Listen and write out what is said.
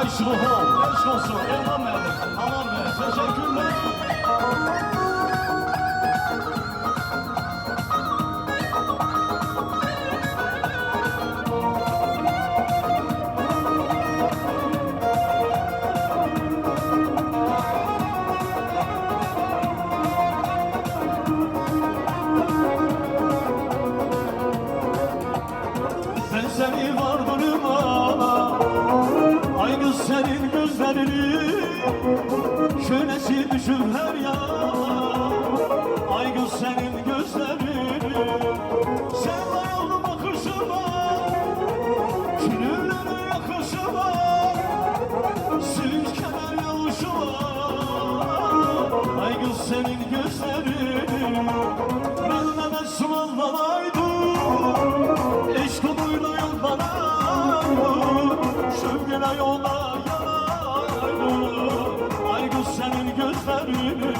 aşk olsun, aşk olsun. Aman benim, aman be. Teşekkürler. Ben seni vardırıma, ay kız senin gözlerini, şölesi düşür her yana. Ay kız senin gözlerini, sen oldu bakışıma, külünleri yakışıma, silkeler yavuşuma. Ay kız senin gözlerini, ben de sulanmaydım. Eşk oluyla yollanaydım, şöyle yola yanaydım. Ay kız senin gözlerini,